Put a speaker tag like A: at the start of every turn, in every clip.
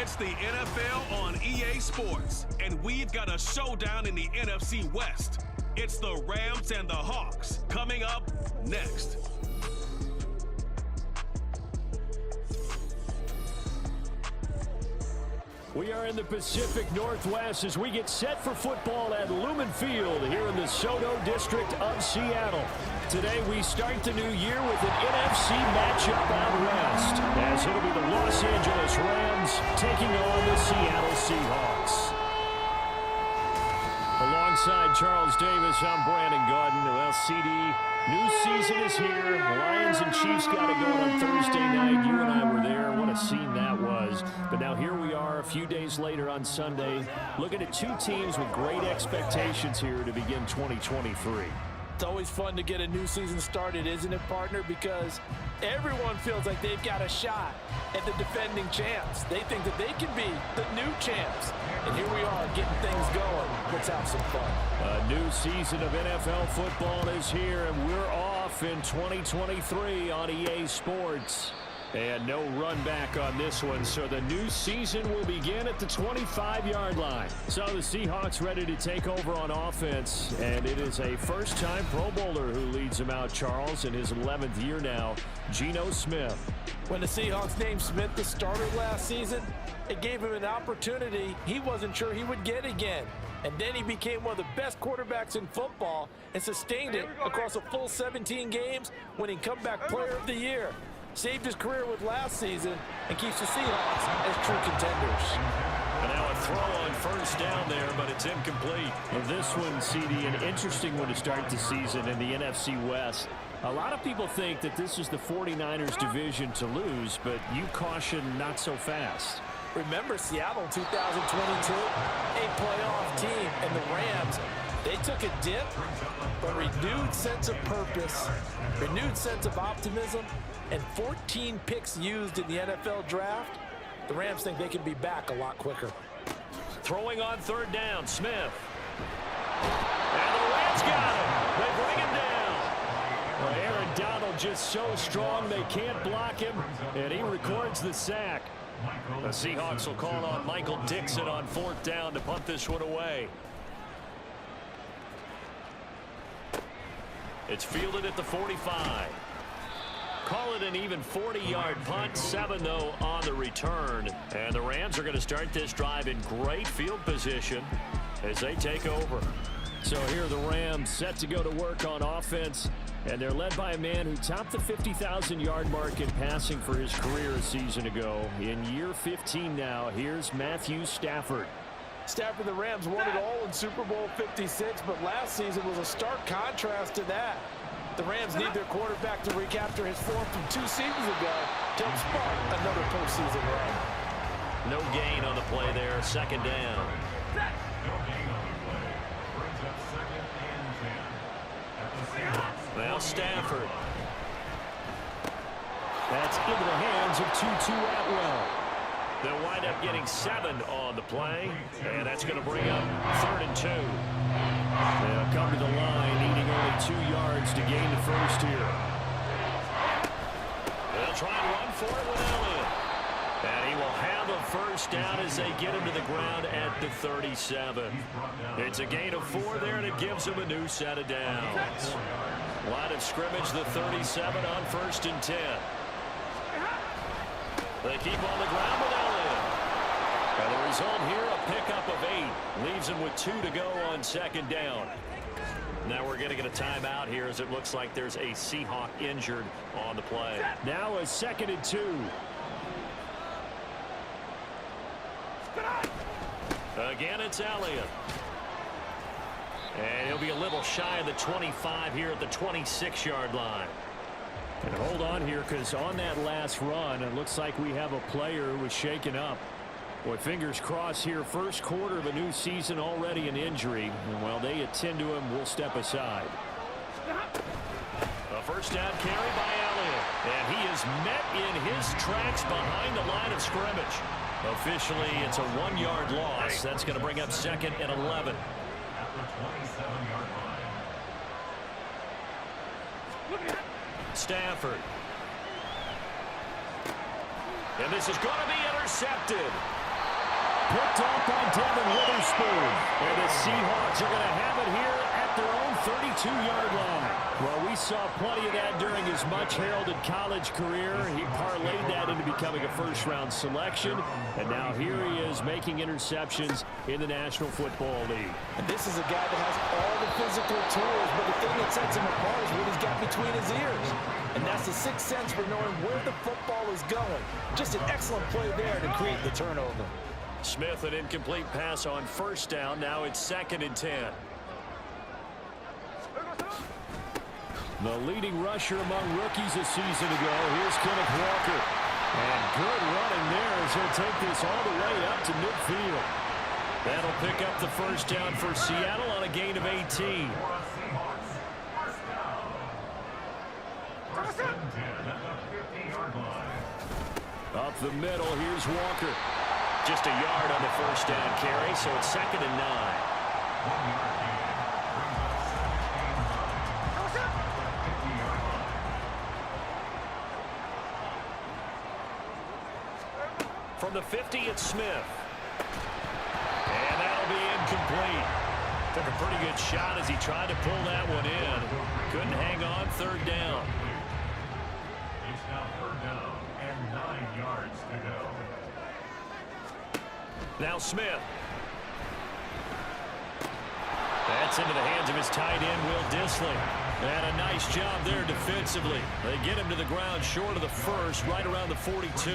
A: It's the NFL on EA Sports, and we've got a showdown in the NFC West. It's the Rams and the Hawks coming up next.
B: We are in the Pacific Northwest as we get set for football at Lumen Field here in the Soto District of Seattle. Today we start the new year with an NFC matchup out west, as it'll be the Los Angeles Rams taking on the Seattle Seahawks. Alongside Charles Davis, I'm Brandon Gaudin. Well, CD, new season is here. Lions and Chiefs got it going on Thursday night. You and I were there. What a scene that was. But now here we are a few days later on Sunday, looking at two teams with great expectations here to begin 2023.
C: It's always fun to get a new season started, isn't it, partner? Because everyone feels like they've got a shot at the defending champs. They think that they can be the new champs. And here we are getting things going. Let's have some fun.
B: A new season of NFL football is here, and we're off in 2023 on EA Sports. And no run back on this one, so the new season will begin at the 25-yard line. So the Seahawks ready to take over on offense, and it is a first-time Pro Bowler who leads them out, Charles, in his 11th year now, Geno Smith.
C: When the Seahawks named Smith the starter last season, it gave him an opportunity he wasn't sure he would get again. And then he became one of the best quarterbacks in football and sustained it across a full 17 games, winning Comeback Player of the Year. Saved his career with last season and keeps the Seahawks as true contenders.
B: And now a throw on first down there, but it's incomplete. Well, this one, CD, an interesting one to start the season in the NFC West. A lot of people think that this is the 49ers division to lose, but you caution not so fast.
C: Remember Seattle 2022? A playoff team, and the Rams, they took a dip, but renewed sense of purpose, renewed sense of optimism, and 14 picks used in the NFL draft. The Rams think they can be back a lot quicker.
B: Throwing on third down, Smith. And the Rams got him. They bring him down. Well, Aaron Donald just so strong they can't block him, and he records the sack. The Seahawks will call on Michael Dixon on fourth down to punt this one away. It's fielded at the 45. Call it an even 40-yard punt, 7 though on the return. And the Rams are going to start this drive in great field position as they take over. So here are the Rams set to go to work on offense, and they're led by a man who topped the 50,000-yard mark in passing for his career a season ago. In year 15 now, here's Matthew Stafford.
C: Stafford, the Rams won it all in Super Bowl 56, but last season was a stark contrast to that. The Rams need their quarterback to recapture his form from 2 seasons ago to spark another postseason run.
B: No gain on the play there, second down. Now Stafford. That's into the hands of Tutu Atwell. They'll wind up getting 7 on the play, and that's going to bring up 3rd and 2. They'll come to the line, needing only 2 yards to gain the first here. They'll try and run for it with Elliott. And he will have a first down as they get him to the ground at the 37. It's a gain of 4 there, and it gives them a new set of downs. Line of scrimmage, the 37 on 1st and 10. They keep on the ground with Elliott. And the result here, a pickup of 8. Leaves them with 2 to go on 2nd down. Now we're going to get a timeout here as it looks like there's a Seahawk injured on the play. Now a 2nd and 2. Again, it's Elliott. And he'll be a little shy of the 25 here at the 26-yard line. And hold on here, because on that last run, it looks like we have a player who was shaken up. Boy, fingers crossed here. First quarter of a new season, already an injury. And while they attend to him, we'll step aside. A first down carry by Elliott. And he is met in his tracks behind the line of scrimmage. Officially, it's a 1-yard loss. That's going to bring up 2nd and 11. Stafford. And this is going to be intercepted. picked off by Devin Witherspoon. And the Seahawks are going to have it here at their own 32-yard line. Well, we saw plenty of that during his much-heralded college career. He parlayed that into becoming a first-round selection. And now here he is making interceptions in the National Football League.
C: And this is a guy that has all the physical tools, but the thing that sets him apart is what he's got between his ears. And that's the sixth sense for knowing where the football is going. Just an excellent play there to create the turnover.
B: Smith, an incomplete pass on first down. Now it's 2nd and 10. The leading rusher among rookies a season ago. Here's Kenneth Walker. And good running there as he'll take this all the way up to midfield. That'll pick up the first down for Seattle on a gain of 18. Up the middle, here's Walker. Just a yard on the first down carry, so it's 2nd and 9. From the 50, it's Smith. And that'll be incomplete. Took a pretty good shot as he tried to pull that one in. Couldn't hang on, 3rd down.
D: It's now 3rd down and 9 yards to go.
B: Now Smith. That's into the hands of his tight end, Will Dissly. And a nice job there defensively. They get him to the ground short of the first, right around the 42.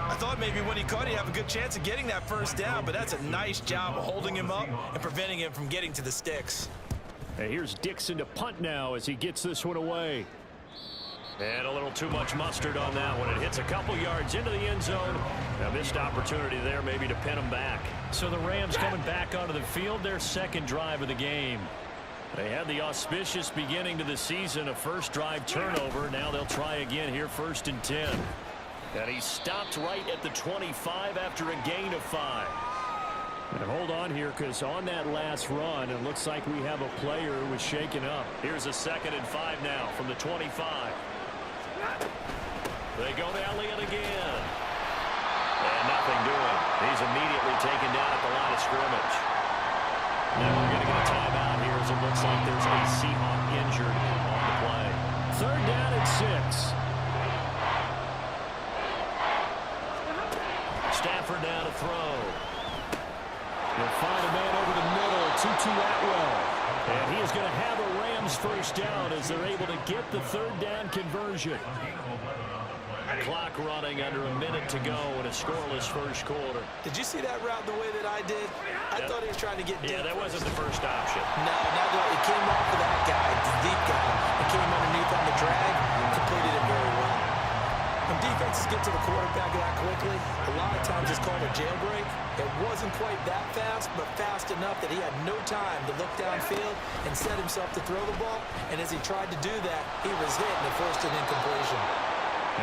C: I thought maybe when he caught it, he'd have a good chance of getting that first down, but that's a nice job of holding him up and preventing him from getting to the sticks.
B: And here's Dixon to punt now as he gets this one away. And a little too much mustard on that one. It hits a couple yards into the end zone. A missed opportunity there maybe to pin him back. So the Rams coming back onto the field, their 2nd drive of the game. They had the auspicious beginning to the season, a first drive turnover. Now they'll try again here, 1st and 10. And he stopped right at the 25 after a gain of 5. And hold on here, because on that last run, it looks like we have a player who was shaken up. Here's a 2nd and 5 now from the 25. They go to Elliott again. And nothing doing. He's immediately taken down at the line of scrimmage. Now we're going to get a timeout here as it looks like there's a Seahawk injured on the play. 3rd down and 6. Stafford now to throw. They'll find a man over the middle, Tutu Atwell. And he is going to have a Rams first down as they're able to get the 3rd down conversion. Clock running under a minute to go in a scoreless first quarter.
C: Did you see that route the way that I did? I thought he was trying to get deep.
B: Yeah, that wasn't the first option.
C: No, it came off of that guy, the deep guy. It came underneath on the drag, completed it very well. When defenses get to the quarterback that quickly, a lot of times it's called a jailbreak. It wasn't quite that fast, but fast enough that he had no time to look downfield and set himself to throw the ball. And as he tried to do that, he was hit and forced an incompletion.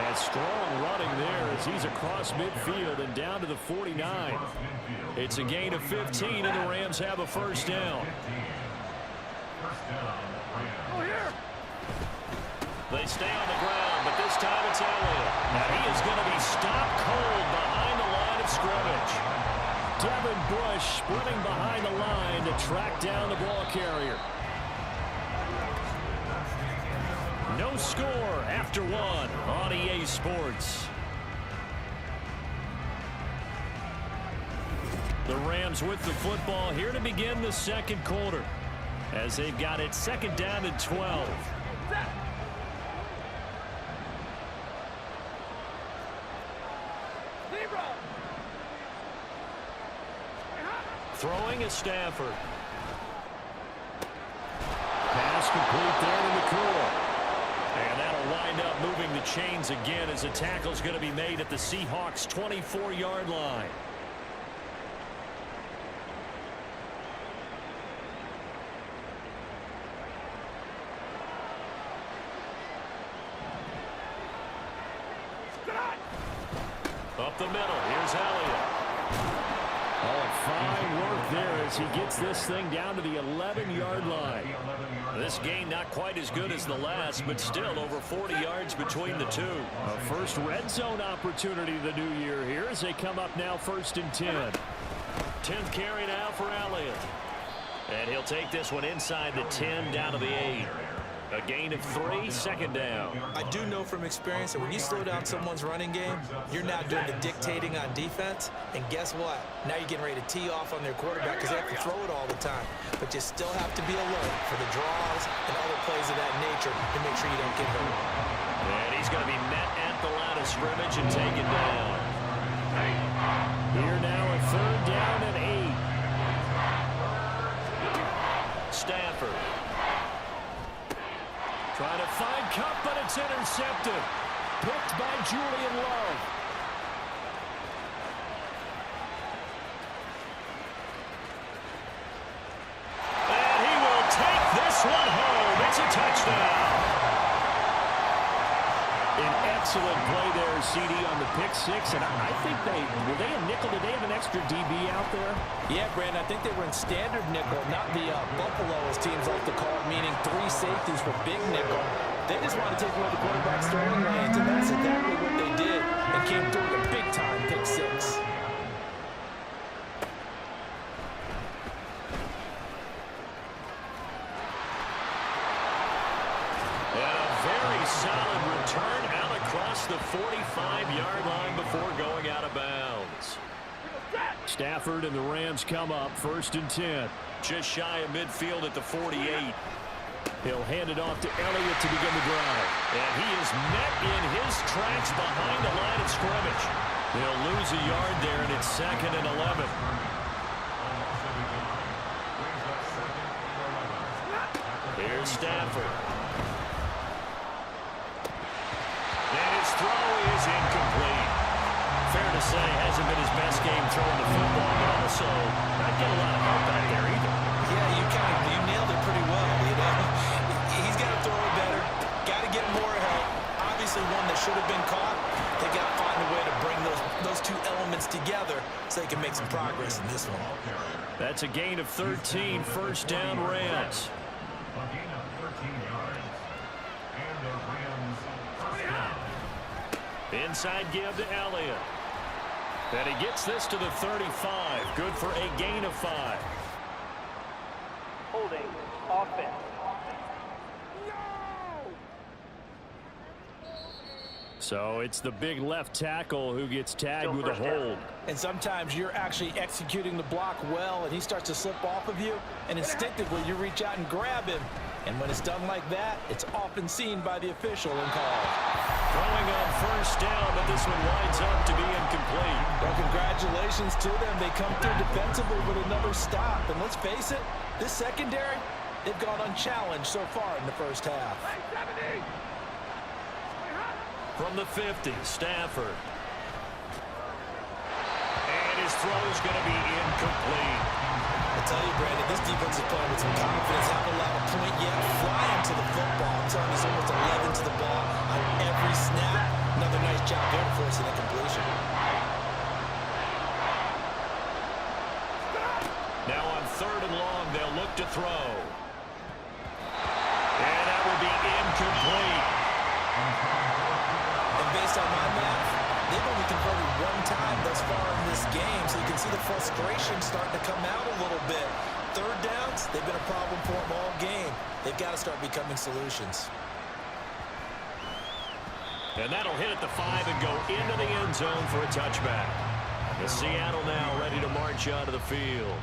B: And strong running there as he's across midfield and down to the 49. It's a gain of 15, and the Rams have a first down. They stay on the ground, but this time it's Elliott. Now he is going to be stopped cold behind the line of scrimmage. Devin Bush sprinting behind the line to track down the ball carrier. No score after 1 on EA Sports. The Rams with the football here to begin the 2nd quarter as they've got it 2nd down and 12. Throwing is Stafford. Pass complete there to McCool. And that'll wind up moving the chains again as the tackle's going to be made at the Seahawks' 24-yard line. Up the middle, here's Elliott. Oh, fine work there as he gets this thing down to the 11-yard line. This gain not quite as good as the last, but still over 40 yards between the two. A first red zone opportunity the new year here as they come up now 1st and 10. 10th carry now for Elliott. And he'll take this one inside the 10 down to the 8. A gain of 3, 2nd down.
C: I do know from experience that when you slow down someone's running game, you're now doing the dictating on defense. And guess what? Now you're getting ready to tee off on their quarterback because they have to throw it all the time. But you still have to be alert for the draws and other plays of that nature to make sure you don't get hurt.
B: And he's going to be met at the line of scrimmage and taken down. Here now a 3rd down and 8. Stafford. Trying to find Cup, but it's intercepted. Picked by Julian Love. And he will take this one home. It's a touchdown. An excellent play there, CD, on the pick 6. And I think were they a nickel? Did they have an extra DB out there?
C: Yeah, Brandon, I think they were in standard nickel, not the Buffalo, as teams like to call it, meaning 3 safeties for big nickel. They just want to take away the quarterback's throwing lanes, and that's exactly what they did and came through with a big-time pick 6.
B: Solid return out across the 45-yard line before going out of bounds. Stafford and the Rams come up 1st and 10. Just shy of midfield at the 48. He'll hand it off to Elliott to begin the drive. And he is met in his tracks behind the line of scrimmage. He'll lose a yard there, and it's 2nd and 11. Here's Stafford. And his throw is incomplete. Fair to say, hasn't been his best game throwing the football, but also not getting a lot of help out there either. Yeah, you nailed it pretty well, you know. He's got to throw it better. Got to get more help. Obviously one that should have been caught. They got to find a way to bring those two elements together so they can make some progress in this one. That's a gain of 13, 1st down Rams.
D: A gain of 13 yards. And the Rams first down.
B: Inside give to Elliott. And he gets this to the 35. Good for a gain of 5.
E: Holding offense.
B: So it's the big left tackle who gets tagged with a hold.
C: And sometimes you're actually executing the block well, and he starts to slip off of you, and instinctively you reach out and grab him. And when it's done like that, it's often seen by the official and called.
B: Throwing on 1st down, but this one winds up to be incomplete.
C: Well, congratulations to them. They come through defensively with another stop. And let's face it, this secondary, they've gone unchallenged so far in the first half.
B: From the 50, Stafford. And his throw's going to be incomplete.
C: I tell you, Brandon, this defense is playing with some confidence. Haven't allowed a point yet. Flying to the football. I'm telling you, it's almost 11 to the ball on every snap. Another nice job there for us in that completion.
B: Now on 3rd and long, they'll look to throw. And that will be incomplete.
C: And based on my math, they've only converted 1 time thus far in this game, so you can see the frustration starting to come out a little bit. 3rd downs, they've been a problem for them all game. They've got to start becoming solutions.
B: And that'll hit at the 5 and go into the end zone for a touchback. The Seattle now ready to march out of the field.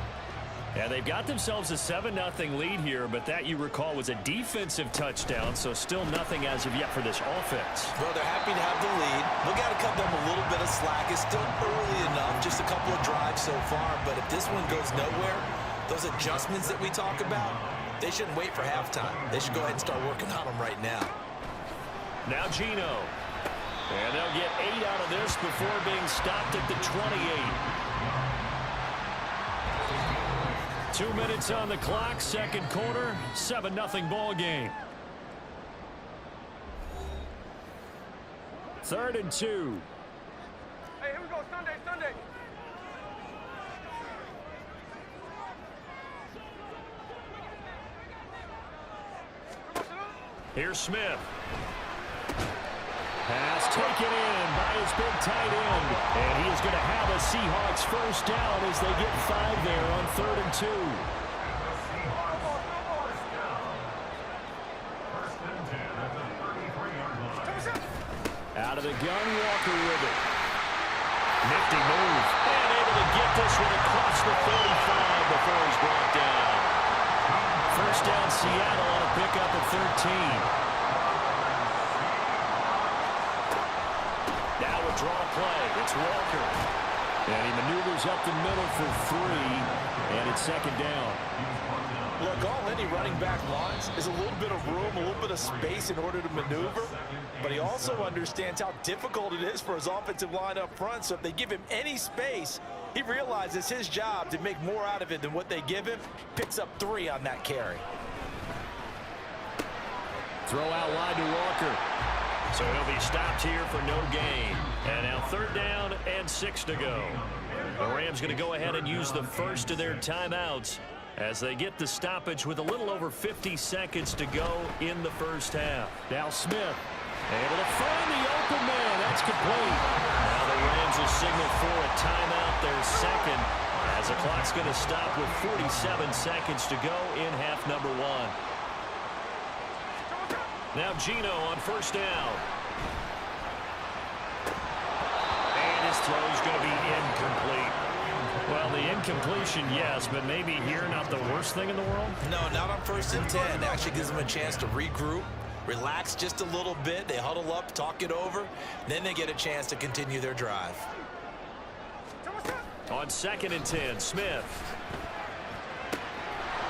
B: Yeah, they've got themselves a 7-0 lead here, but that, you recall, was a defensive touchdown, so still nothing as of yet for this offense.
C: Well, they're happy to have the lead. We've got to cut them a little bit of slack. It's still early enough, just a couple of drives so far, but if this one goes nowhere, those adjustments that we talk about, they shouldn't wait for halftime. They should go ahead and start working on them right now.
B: Now Gino. And they'll get 8 out of this before being stopped at the 28. 2 minutes on the clock, 2nd quarter, 7-0 ball game. 3rd and 2.
E: Hey, here we go, Sunday.
B: Here's Smith. Pass taken in by his big tight end. And he is going to have a Seahawks first down as they get 5 there on 3rd and 2. Out of the gun, Walker with it. Nifty move. And able to get this one across the 35 before he's brought down. First down, Seattle on a pickup at 13. Now a draw play. It's Walker. And he maneuvers up the middle for 3. And it's 2nd down.
C: Look, all any running back wants is a little bit of room, a little bit of space in order to maneuver. But he also understands how difficult it is for his offensive line up front. So if they give him any space, he realizes his job to make more out of it than what they give him. Picks up 3 on that carry.
B: Throw out wide to Walker. So he'll be stopped here for no gain. And now 3rd down and 6 to go. The Rams going to go ahead and use the first of their timeouts as they get the stoppage with a little over 50 seconds to go in the first half. Now Smith able to find the open man. That's complete. Now the Rams will signal for a timeout, their second, as the clock's going to stop with 47 seconds to go in half number 1. Now Geno on first down. And his throw's going to be incomplete. Well, the incompletion, yes, but maybe here not the worst thing in the world?
C: No, not on 1st and 10. Actually gives them a chance to regroup, relax just a little bit. They huddle up, talk it over. Then they get a chance to continue their drive.
B: On 2nd and 10, Smith.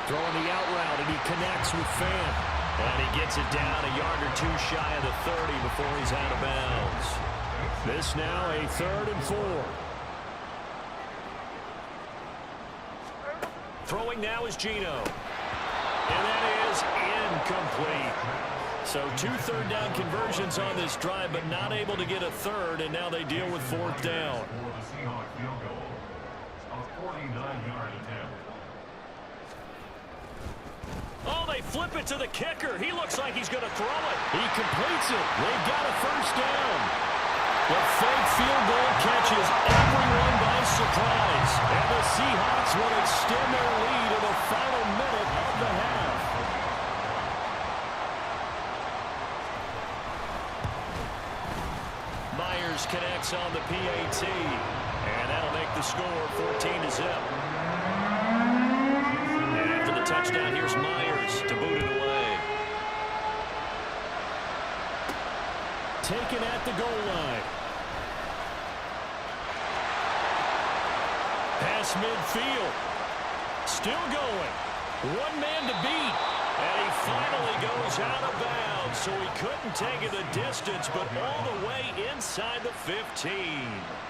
B: Throwing the out route, and he connects with Fan. And he gets it down a yard or 2 shy of the 30 before he's out of bounds. This now a 3rd and 4. Throwing now is Geno. And that is incomplete. So 2 third down conversions on this drive, but not able to get a 3rd, and now they deal with 4th down. Oh, they flip it to the kicker. He looks like he's going to throw it. He completes it. They've got a first down. The fake field goal catches everyone by surprise. And the Seahawks will extend their lead in the final minute of the half. Myers connects on the PAT. And that'll make the score 14-0. And after the touchdown, here's Myers to boot it away. Taken at the goal line. Pass midfield. Still going. 1 man to beat. And he finally goes out of bounds. So he couldn't take it the distance, but all the way inside the 15.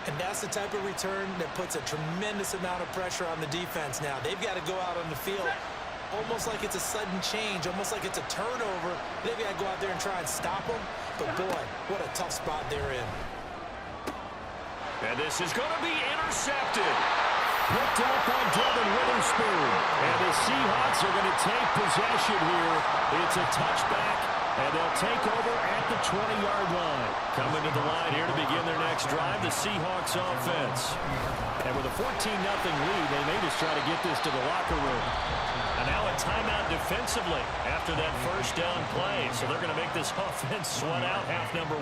C: And that's the type of return that puts a tremendous amount of pressure on the defense now. They've got to go out on the field almost like it's a sudden change, almost like it's a turnover. They've got to go out there and try and stop them. But, boy, what a tough spot they're in.
B: And this is going to be intercepted. Picked up by Devin Witherspoon. And the Seahawks are going to take possession here. It's a touchback, and they'll take over at the 20-yard line. Coming to the line here to begin their next drive, the Seahawks offense. And with a 14-0 lead, they may just try to get this to the locker room. And now a timeout defensively after that first down play. So they're going to make this offense sweat out half number 1.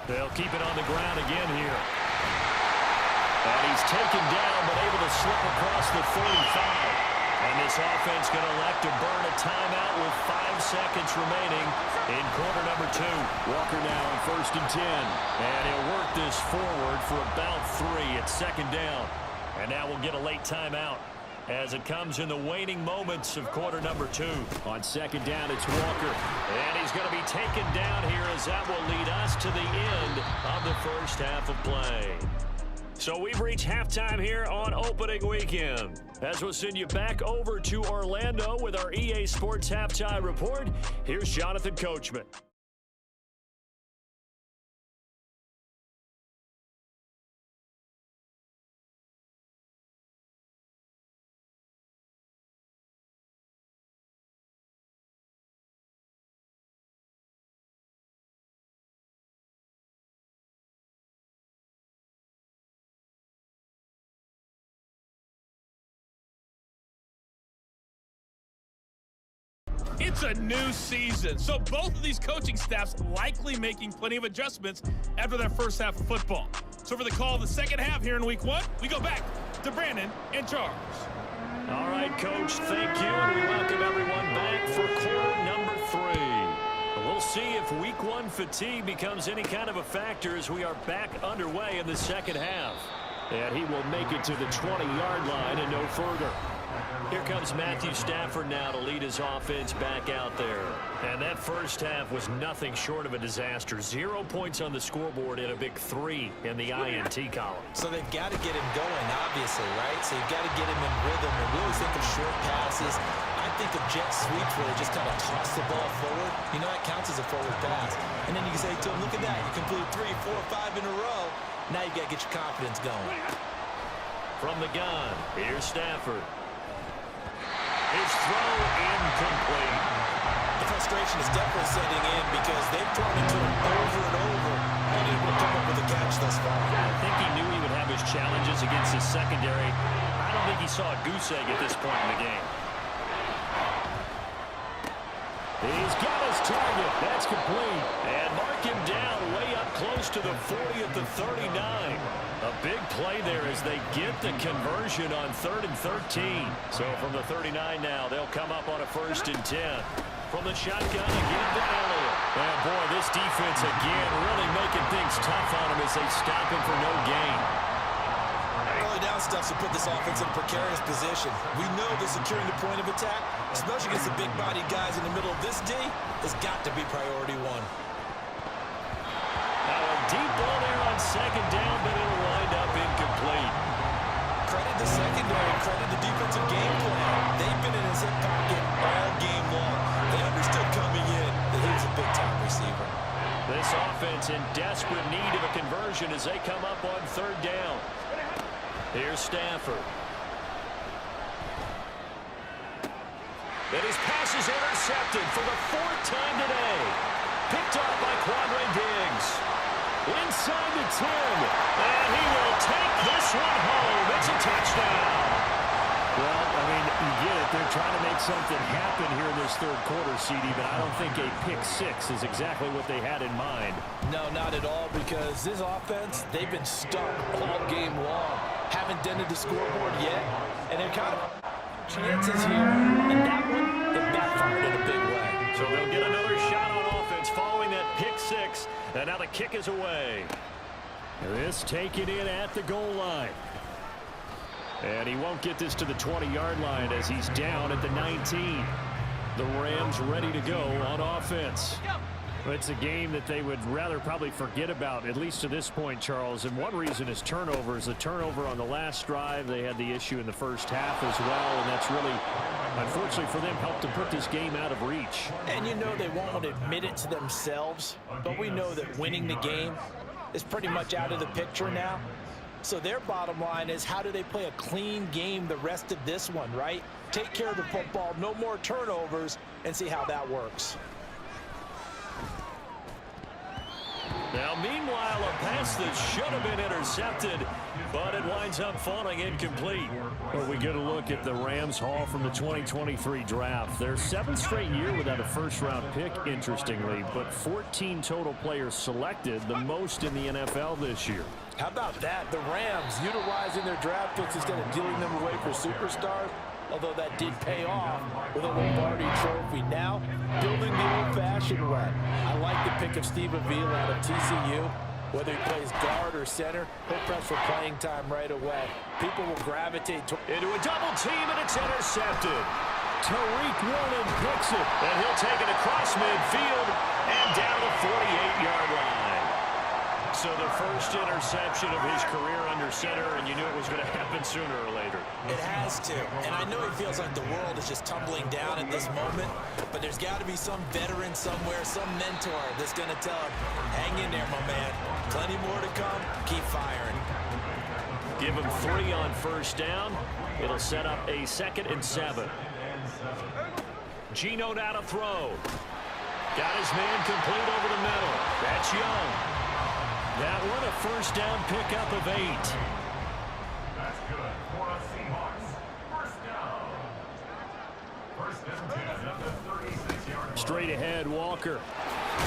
B: They'll keep it on the ground again here. And he's taken down, but able to slip across the 35. And this offense going to elect to burn a timeout with 5 seconds remaining in quarter number 2. Walker now on 1st and 10. And he'll work this forward for about 3 at 2nd down. And now we'll get a late timeout as it comes in the waning moments of quarter number 2. On 2nd down, it's Walker. And he's going to be taken down here as that will lead us to the end of the first half of play. So we've reached halftime here on opening weekend. As we'll send you back over to Orlando with our EA Sports Halftime Report, here's Jonathan Coachman.
E: It's a new season, so both of these coaching staffs likely making plenty of adjustments after their first half of football. So for the call of the second half here in week 1, we go back to Brandon and Charles.
B: All right, Coach, thank you, and we welcome everyone back for quarter number 3. We'll see if week 1 fatigue becomes any kind of a factor as we are back underway in the second half. And he will make it to the 20-yard line and no further. Here comes Matthew Stafford now to lead his offense back out there. And that first half was nothing short of a disaster. 0 points on the scoreboard and a big 3 in the INT column.
C: So they've got to get him going, obviously, right? So you've got to get him in rhythm and really think of short passes. I think of jet sweeps where they just kind of toss the ball forward. You know, that counts as a forward pass. And then you can say to him, look at that. You complete 3, 4, 5 in a row. Now you got to get your confidence going.
B: From the gun, here's Stafford. His throw incomplete.
C: The frustration is definitely setting in because they've thrown it to him over and over, unable to come up with a catch thus far.
B: I think he knew he would have his challenges against his secondary. I don't think he saw a goose egg at this point in the game. He's got his target. That's complete. And mark him down way up close to the 40 at the 39. A big play there as they get the conversion on 3rd and 13. So from the 39 now, they'll come up on a 1st and 10. From the shotgun again to Elliott. And boy, this defense again really making things tough on him as they stop him for no gain.
C: Early down stuff to put this offense in a precarious position. We know that securing the point of attack, especially against the big-bodied guys in the middle of this D, has got to be priority 1.
B: Now a deep ball there on 2nd down, but it'll wind up incomplete.
C: Credit the secondary, credit the defensive game plan. They've been in his hip pocket all game long. They understood coming in that he was a big-time receiver.
B: This offense in desperate need of a conversion as they come up on 3rd down. Here's Stafford. And his pass is intercepted for the 4th time today. Picked off by Quandre Diggs. Inside the 10. And he will take this one home. It's a touchdown.
F: Well, I mean, you get it. They're trying to make something happen here in this 3rd quarter, CD, but I don't think a pick-6 is exactly what they had in mind.
C: No, not at all, because this offense, they've been stuck all game long. Haven't dented the scoreboard yet, and they're kind of chances here, and that one, it backfired in a big way.
B: So they'll get another shot on offense following that pick-6, and now the kick is away.
F: This taken in at the goal line.
B: And he won't get this to the 20-yard line as he's down at the 19. The Rams ready to go on offense.
F: It's a game that they would rather probably forget about, at least to this point, Charles. And one reason is turnovers. The turnover on the last drive, they had the issue in the first half as well. And that's really, unfortunately for them, helped to put this game out of reach.
C: And you know they won't admit it to themselves, but we know that winning the game is pretty much out of the picture now. So their bottom line is, how do they play a clean game the rest of this one, right? Take care of the football, no more turnovers, and see how that works.
B: Now, meanwhile, a pass that should have been intercepted, but it winds up falling incomplete.
F: Well, we get a look at the Rams haul from the 2023 draft. Their 7th straight year without a first-round pick, interestingly, but 14 total players selected, the most in the NFL this year.
C: How about that? The Rams utilizing their draft picks instead of dealing them away for superstars, although that did pay off with a Lombardi trophy. Now, building the old-fashioned way. I like the pick of Steve Avila out of TCU. Whether he plays guard or center, he'll press for playing time right away. People will gravitate
B: into a double team, and it's intercepted.
F: Tariq Woolen picks it.
B: And he'll take it across midfield and down the 48-yard line. So the first interception of his career under center, and you knew it was going to happen sooner or later.
C: It has to, and I know he feels like the world is just tumbling down at this moment, but there's got to be some veteran somewhere, some mentor that's going to tell him, hang in there, my man. Plenty more to come. Keep firing.
B: Give him 3 on first down. It'll set up a 2nd and 7. Geno now to throw. Got his man complete over the middle. That's Young. That one a first down pickup of 8.
D: That's good for the Seahawks. First down. First and 10 at the 36-yard line.
F: Straight ahead, Walker.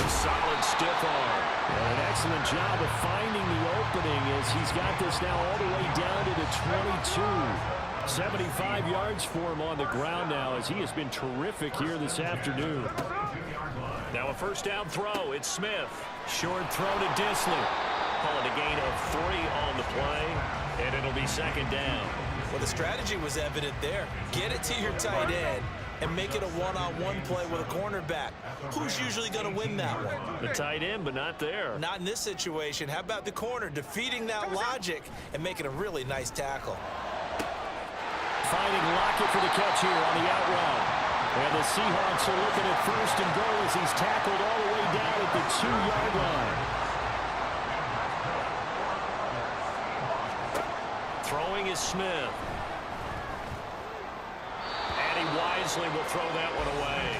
B: Solid stiff arm.
F: And an excellent job of finding the opening as he's got this now all the way down to the 22. 75 yards for him on the ground now as he has been terrific here this afternoon.
B: Now a first down throw. It's Smith. Short throw to Disley. Calling a gain of 3 on the play, and it'll be second down.
C: Well, the strategy was evident there. Get it to your tight end and make it a one-on-one play with a cornerback. Who's usually going to win that one?
B: The tight end, but not there.
C: Not in this situation. How about the corner defeating that logic and making a really nice tackle?
F: Finding Lockett for the catch here on the out route. And the Seahawks are looking at first and goal as he's tackled all the way down at the 2-yard line.
B: Throwing is Smith. And he wisely will throw that one away.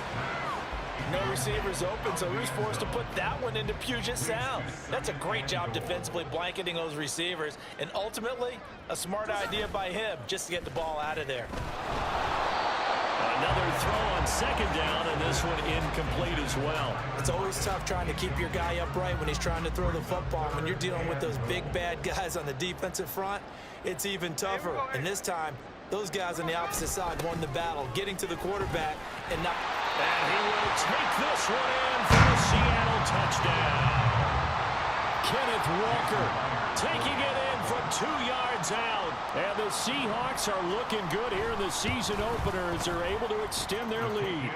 C: No receivers open, so he's forced to put that one into Puget Sound. That's a great job defensively blanketing those receivers, and ultimately, a smart idea by him just to get the ball out of there.
B: Another throw on second down, and this one incomplete as well.
C: It's always tough trying to keep your guy upright when he's trying to throw the football. When you're dealing with those big, bad guys on the defensive front, it's even tougher. And this time, those guys on the opposite side won the battle, getting to the quarterback and not...
B: And he will take this one in for the Seattle touchdown.
F: Kenneth Walker taking it in from 2 yards out. And the Seahawks are looking good here in the season opener as they're able to extend their lead.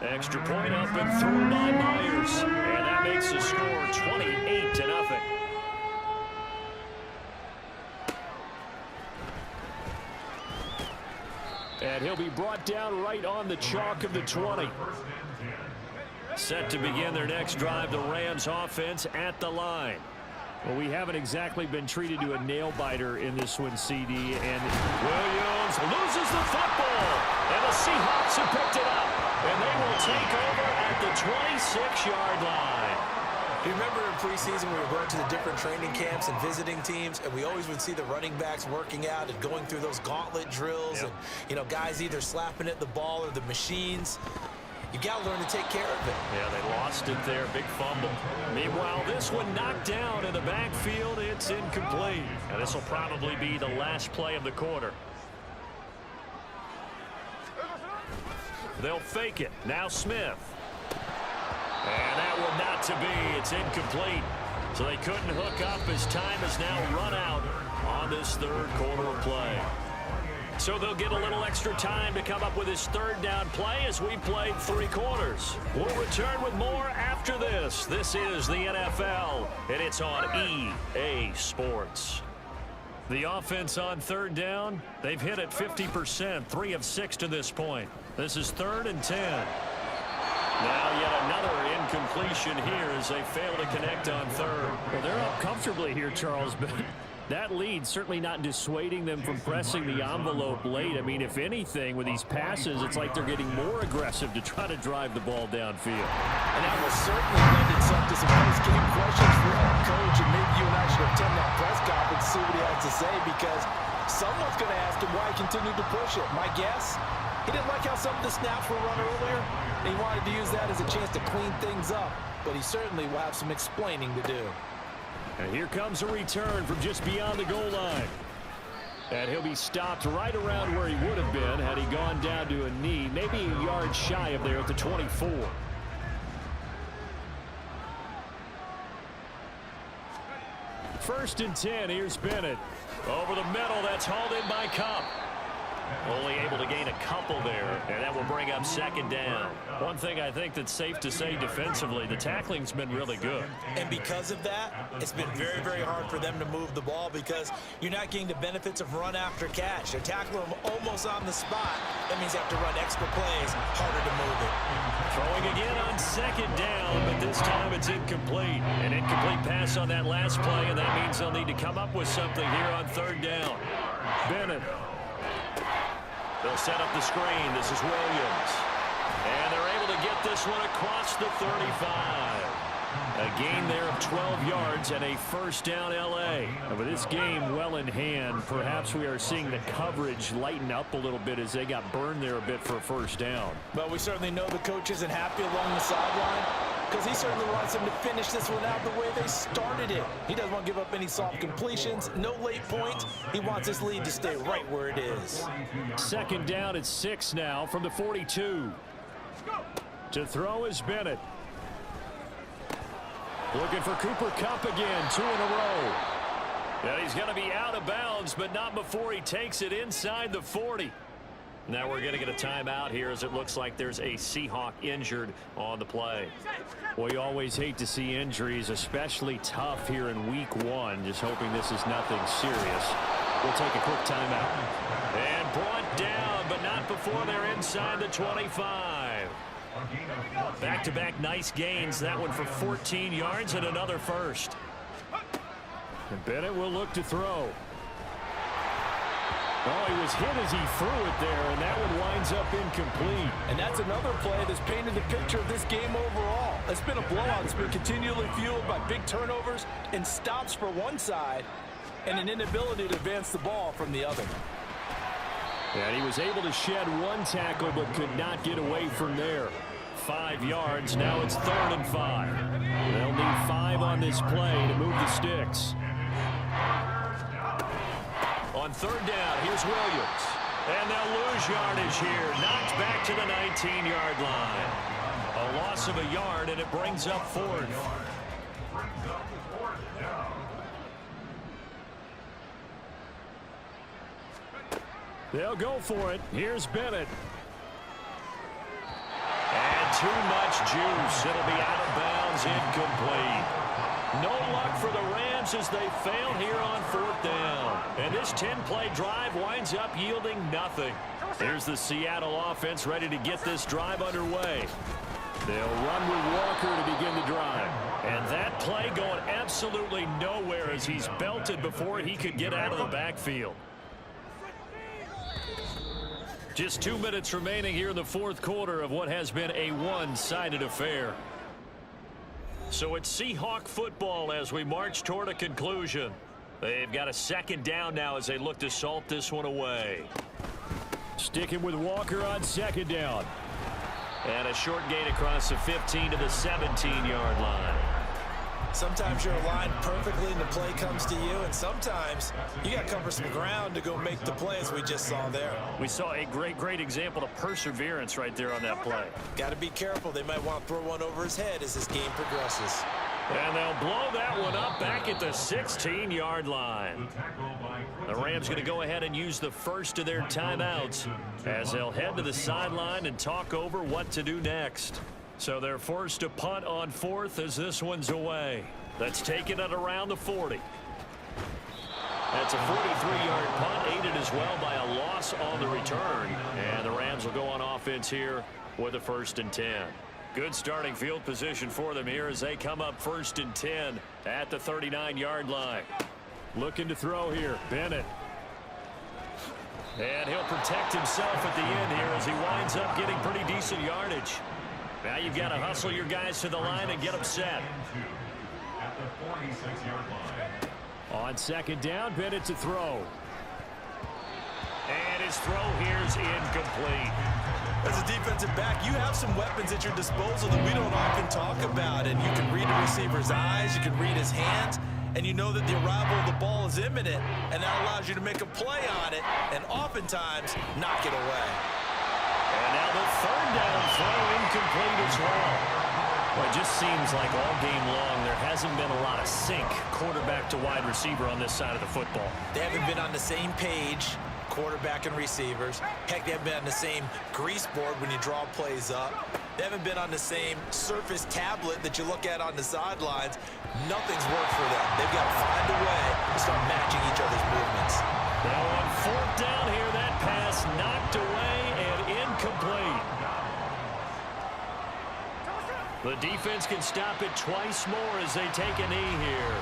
B: Extra point up and through by Myers. And that makes the score 28-0.
F: And he'll be brought down right on the chalk of the 20.
B: Set to begin their next drive, the Rams offense at the line.
F: Well, we haven't exactly been treated to a nail-biter in this one, CD. And
B: Williams loses the football. And the Seahawks have picked it up. And they will take over at the 26-yard line.
C: You remember in preseason we were going to the different training camps and visiting teams, and we always would see the running backs working out and going through those gauntlet drills, and, you know, guys either slapping at the ball or the machines. You got to learn to take care of it.
B: Yeah, they lost it there. Big fumble. Meanwhile, this one knocked down in the backfield. It's incomplete. And this will probably be the last play of the quarter. They'll fake it. Now Smith. And that one not to be. It's incomplete. So they couldn't hook up as time has now run out on this third quarter of play. So they'll get a little extra time to come up with his third down play as we played 3 quarters. We'll return with more after this. This is the NFL, and it's on EA Sports. The offense on third down, they've hit it 50%, 3 of 6 to this point. This is 3rd and 10. Now yet another incompletion here as they fail to connect on third.
F: Well, they're up comfortably here, Charles, but that lead certainly not dissuading them from pressing the envelope late. I mean, if anything, with these passes, it's like they're getting more aggressive to try to drive the ball downfield.
C: And that will certainly lend itself to some post-game questions for our coach, and maybe you and I should attend that press conference, see what he has to say, because someone's going to ask him why he continued to push it. My guess, he didn't like how some of the snaps were run earlier, and he wanted to use that as a chance to clean things up, but he certainly will have some explaining to do.
F: And here comes a return from just beyond the goal line. And he'll be stopped right around where he would have been had he gone down to a knee, maybe a yard shy of there at the 24. First and 10, here's Bennett.
B: Over the middle, that's hauled in by Cup. Only able to gain a couple there, and that will bring up second down. One thing I think that's safe to say defensively, the tackling's been really good.
C: And because of that, it's been very, very hard for them to move the ball because you're not getting the benefits of run after catch. They're tackling them almost on the spot. That means they have to run extra plays, harder to move it.
B: Throwing again on second down, but this time it's incomplete. An incomplete pass on that last play, and that means they'll need to come up with something here on third down.
F: Bennett.
B: They'll set up the screen. This is Williams. And they're able to get this one across the 35. A gain there of 12 yards and a first down L.A.
F: And with this game well in hand, perhaps we are seeing the coverage lighten up a little bit as they got burned there a bit for a first down.
C: But we certainly know the coach isn't happy along the sideline because he certainly wants them to finish this one out the way they started it. He doesn't want to give up any soft completions, no late points. He wants his lead to stay right where it is.
F: Second down at 6 now from the 42. To throw is Bennett. Looking for Cooper Kupp again, 2 in a row.
B: And he's going to be out of bounds, but not before he takes it inside the 40. Now we're going to get a timeout here as it looks like there's a Seahawk injured on the play.
F: Well, you always hate to see injuries, especially tough here in week 1. Just hoping this is nothing serious. We'll take a quick timeout.
B: And brought down, but not before they're inside the 25. Back-to-back nice gains. That one for 14 yards and another first.
F: And Bennett will look to throw. Oh, he was hit as he threw it there, and that one winds up incomplete.
C: And that's another play that's painted the picture of this game overall. It's been a blowout. It's been continually fueled by big turnovers and stops for one side and an inability to advance the ball from the other.
F: And he was able to shed one tackle but could not get away from there.
B: 5 yards. Now it's 3rd and 5. They'll need 5 on this play to move the sticks. On 3rd down, here's Williams. And they'll lose yardage here. Knocked back to the 19-yard line. A loss of a yard, and it brings up 4th.
F: They'll go for it. Here's Bennett.
B: And too much juice. It'll be out of bounds, incomplete. No luck for the Rams as they fail here on 4th down. And this 10-play drive winds up yielding nothing. Here's the Seattle offense ready to get this drive underway.
F: They'll run with Walker to begin the drive.
B: And that play going absolutely nowhere as he's belted before he could get out of the backfield. Just 2 minutes remaining here in the 4th quarter of what has been a one-sided affair. So it's Seahawk football as we march toward a conclusion. They've got a 2nd down now as they look to salt this one away.
F: Sticking with Walker on 2nd down.
B: And a short gain across the 15 to the 17-yard line.
C: Sometimes you're aligned perfectly and the play comes to you, and sometimes you got to cover some ground to go make the play as we just saw there.
F: We saw a great example of perseverance right there on that play.
C: Got to be careful. They might want to throw one over his head as this game progresses.
B: And they'll blow that one up back at the 16-yard line. The Rams going to go ahead and use the first of their timeouts as they'll head to the sideline and talk over what to do next. So they're forced to punt on 4th as this one's away. That's taken at around the 40. That's a 43-yard punt, aided as well by a loss on the return. And the Rams will go on offense here with a 1st and 10. Good starting field position for them here as they come up 1st and 10 at the 39-yard line.
F: Looking to throw here, Bennett.
B: And he'll protect himself at the end here as he winds up getting pretty decent yardage. Now you've got to hustle your guys to the line and get them set.
D: At the 46-yard line.
F: On 2nd down, Bennett to throw.
B: And his throw here's incomplete.
C: As a defensive back, you have some weapons at your disposal that we don't often talk about, and you can read a receiver's eyes, you can read his hands, and you know that the arrival of the ball is imminent, and that allows you to make a play on it and oftentimes knock it away.
B: And now the 3rd down throw incomplete as well.
F: Well, it just seems like all game long there hasn't been a lot of sync quarterback to wide receiver on this side of the football.
C: They haven't been on the same page, quarterback and receivers. Heck, they haven't been on the same grease board when you draw plays up. They haven't been on the same surface tablet that you look at on the sidelines. Nothing's worked for them. They've got to find a way to start matching each other's movements.
B: Now on 4th down here, that pass knocked away and incomplete. The defense can stop it twice more as they take a knee here.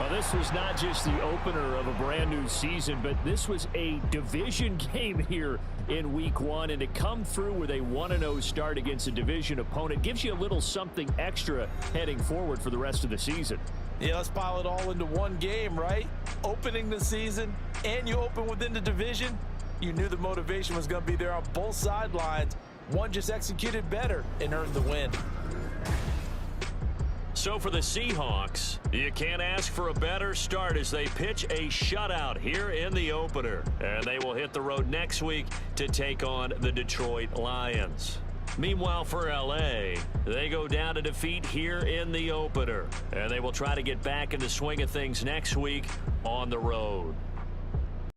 F: Well, this was not just the opener of a brand new season, but this was a division game here in week 1. And to come through with a 1-0 start against a division opponent gives you a little something extra heading forward for the rest of the season.
C: Yeah, let's pile it all into one game, right? Opening the season, and you open within the division. You knew the motivation was going to be there on both sidelines. One just executed better and earned the win.
B: So for the Seahawks, you can't ask for a better start as they pitch a shutout here in the opener. And they will hit the road next week to take on the Detroit Lions. Meanwhile, for LA, they go down to defeat here in the opener. And they will try to get back in the swing of things next week on the road.